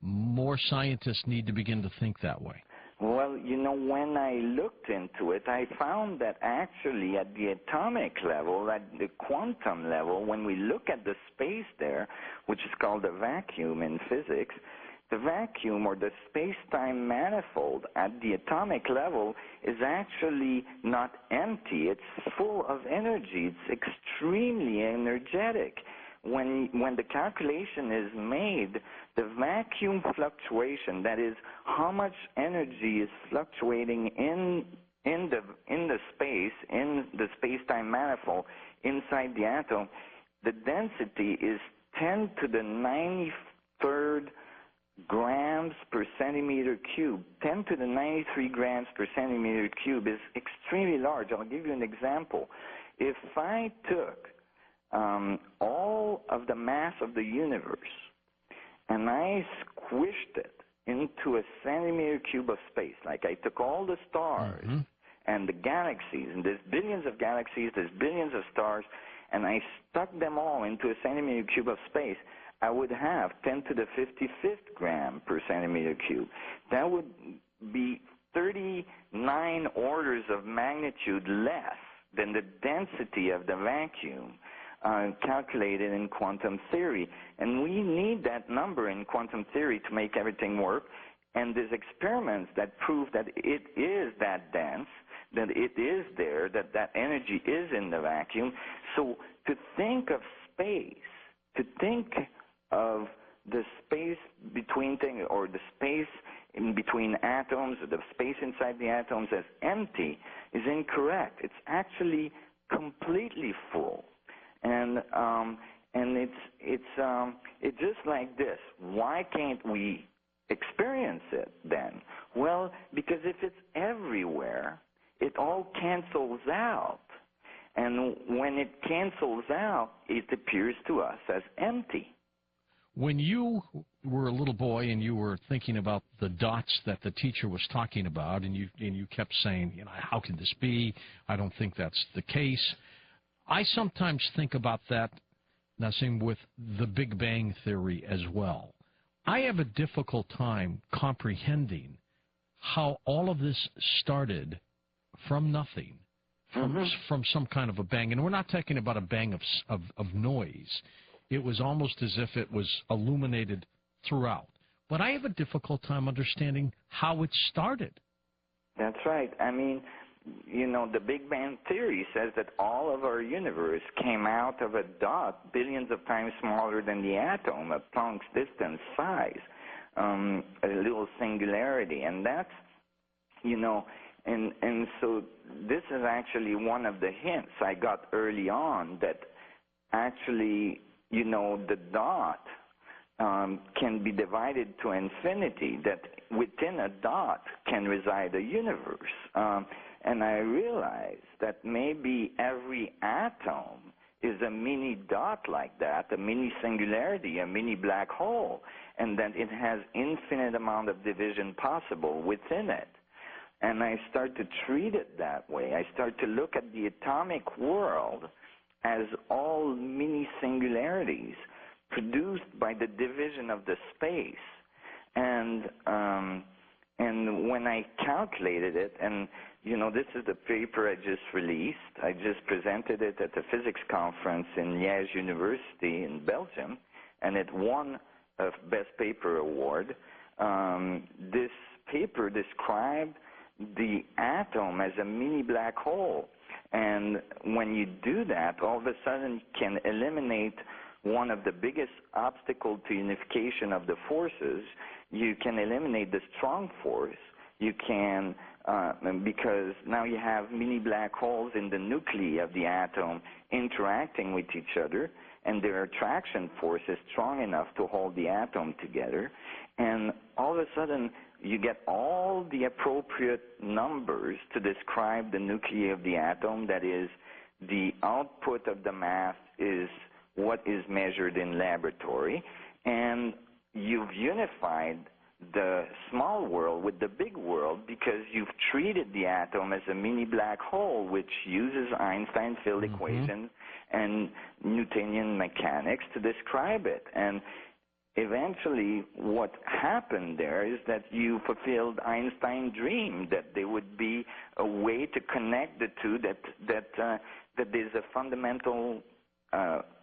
more scientists need to begin to think that way? Well, when I looked into it, I found that actually at the atomic level, at the quantum level, when we look at the space there, which is called a vacuum in physics, the vacuum or the space-time manifold at the atomic level is actually not empty. It's full of energy. It's extremely energetic. When the calculation is made, the vacuum fluctuation, that is how much energy is fluctuating in the space-time manifold inside the atom, the density is 10 to the 93rd grams per centimeter cube. 10 to the 93 grams per centimeter cube is extremely large. I'll give you an example. If I took all of the mass of the universe and I squished it into a centimeter cube of space, like I took all the stars and the galaxies, and there's billions of galaxies, there's billions of stars, and I stuck them all into a centimeter cube of space, I would have 10 to the 55th gram per centimeter cube. That would be 39 orders of magnitude less than the density of the vacuum calculated in quantum theory. And we need that number in quantum theory to make everything work. And there's experiments that prove that it is that dense, that it is there, that that energy is in the vacuum. So to think of space, to think of the space between things, or the space in between atoms, or the space inside the atoms as empty, is incorrect. It's actually completely full. And it's just like this. Why can't we experience it then? Well, because if it's everywhere, it all cancels out. And when it cancels out, it appears to us as empty. When you were a little boy and you were thinking about the dots that the teacher was talking about, and you kept saying, how can this be? I don't think that's the case. I sometimes think about that, Nassim, with the Big Bang Theory as well. I have a difficult time comprehending how all of this started from nothing, from some kind of a bang. And we're not talking about a bang of noise. It was almost as if it was illuminated throughout. But I have a difficult time understanding how it started. That's right. I mean, the Big Bang Theory says that all of our universe came out of a dot billions of times smaller than the atom, a Planck's distance size, a little singularity. And that's, and so this is actually one of the hints I got early on, that actually, the dot can be divided to infinity, that within a dot can reside a universe. And I realized that maybe every atom is a mini dot like that, a mini singularity, a mini black hole, and that it has infinite amount of division possible within it. And I start to treat it that way. I start to look at the atomic world as all mini singularities produced by the division of the space. And when I calculated it, and this is the paper I just released. I just presented it at the physics conference in Liège University in Belgium, and it won a Best Paper award. This paper described the atom as a mini black hole. And when you do that, all of a sudden you can eliminate one of the biggest obstacles to unification of the forces. You can eliminate the strong force. You can, because now you have mini black holes in the nuclei of the atom interacting with each other, and their attraction force is strong enough to hold the atom together. And all of a sudden, you get all the appropriate numbers to describe the nuclei of the atom. That is, the output of the math is what is measured in laboratory, and you've unified the small world with the big world because you've treated the atom as a mini black hole, which uses Einstein field equations and Newtonian mechanics to describe it. And eventually what happened there is that you fulfilled Einstein's dream, that there would be a way to connect the two, that there's a fundamental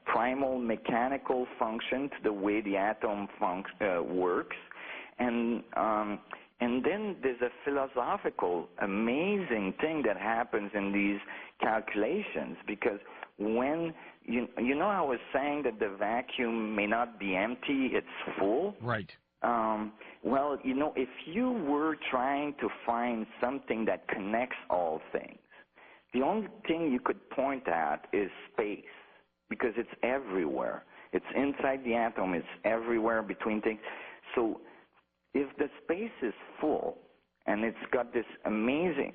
primal mechanical function to the way the atom works, and then there's a philosophical amazing thing that happens in these calculations, because when you know, I was saying that the vacuum may not be empty, it's full. Right. Well, you know, if you were trying to find something that connects all things, the only thing you could point at is space, because it's everywhere. It's inside the atom. It's everywhere between things. So if the space is full and it's got this amazing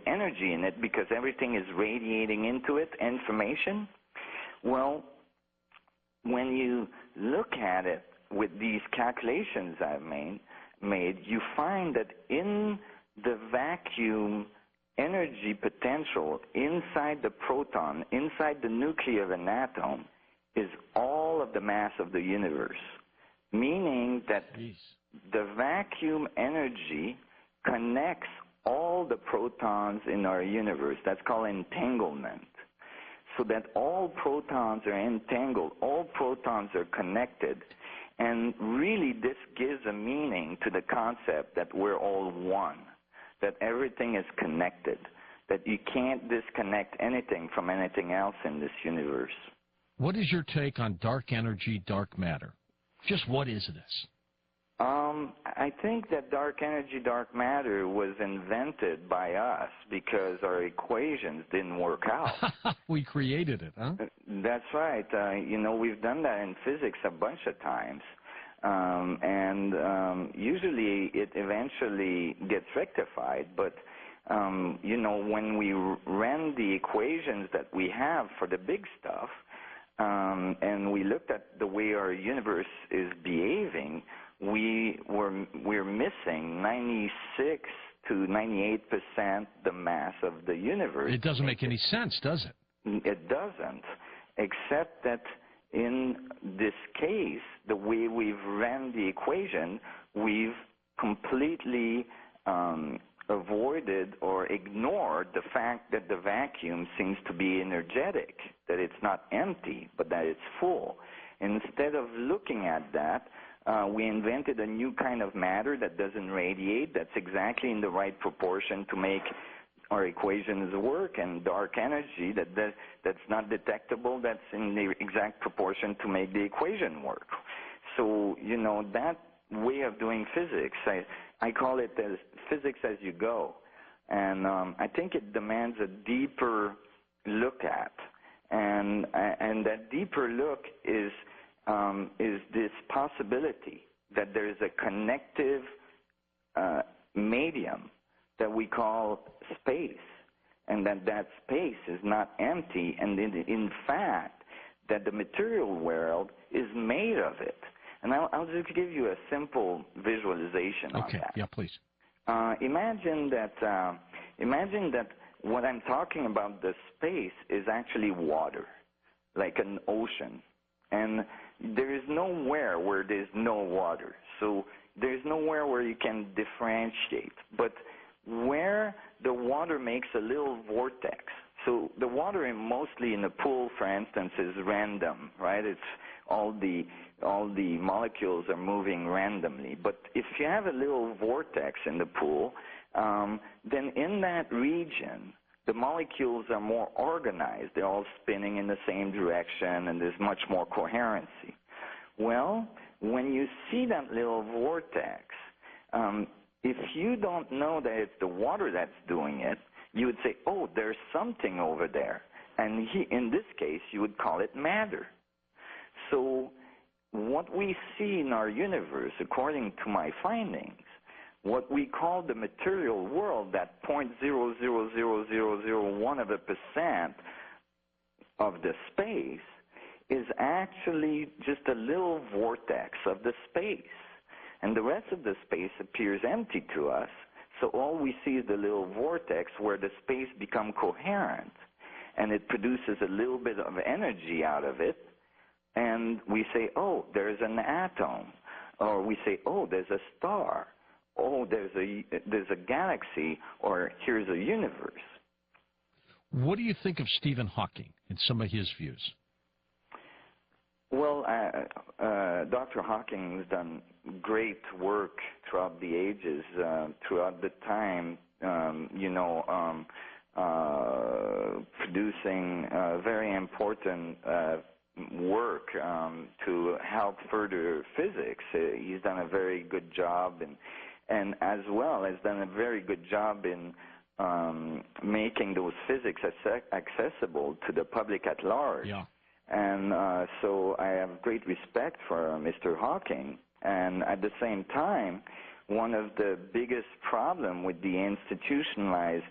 energy in it because everything is radiating into it, information, well, when you look at it with these calculations I've made, you find that in the vacuum energy potential inside the proton, inside the nucleus of an atom, is all of the mass of the universe, meaning that the vacuum energy connects all the protons in our universe. That's called entanglement. So that all protons are entangled, all protons are connected, and really this gives a meaning to the concept that we're all one, that everything is connected, that you can't disconnect anything from anything else in this universe. What is your take on dark energy, dark matter? Just what is this? I think that dark energy, dark matter was invented by us because our equations didn't work out. We created it, huh? That's right. You know, we've done that in physics a bunch of times. Usually it eventually gets rectified, but you know, when we ran the equations that we have for the big stuff, and we looked at the way our universe is behaving, we're missing 96 to 98% the mass of the universe. It doesn't make any sense, does it? It doesn't, except that in this case, the way we've ran the equation, we've completely avoided or ignored the fact that the vacuum seems to be energetic, that it's not empty, but that it's full. Instead of looking at that, we invented a new kind of matter that doesn't radiate, that's exactly in the right proportion to make our equations work, and dark energy that's not detectable, that's in the exact proportion to make the equation work. So, you know, that way of doing physics, I call it as physics as you go. And I think it demands a deeper look at. And that deeper look is this possibility that there is a connective medium that we call space, and that space is not empty, and in fact that the material world is made of it. And I'll just give you a simple visualization on that. Okay, yeah, please. Imagine that what I'm talking about, the space, is actually water, like an ocean. And there is nowhere where there's no water. So there's nowhere where you can differentiate. But where the water makes a little vortex, so the water mostly in a pool, for instance, is random, right? It's all the molecules are moving randomly. But if you have a little vortex in the pool, then in that region, the molecules are more organized. They're all spinning in the same direction, and there's much more coherency. Well, when you see that little vortex, if you don't know that it's the water that's doing it, you would say, oh, there's something over there. And in this case, you would call it matter. So what we see in our universe, according to my findings, what we call the material world, that 0.0000001% of the space, is actually just a little vortex of the space. And the rest of the space appears empty to us, so all we see is the little vortex where the space becomes coherent, and it produces a little bit of energy out of it, and we say, oh, there's an atom, or we say, oh, there's a star, oh, there's a galaxy, or here's a universe. What do you think of Stephen Hawking and some of his views? Well, Dr. Hawking has done great work throughout the ages, throughout the time, producing very important work to help further physics. He's done a very good job, and as well has done a very good job in making those physics accessible to the public at large. Yeah. And so I have great respect for Mr. Hawking. And at the same time, one of the biggest problems with the institutionalized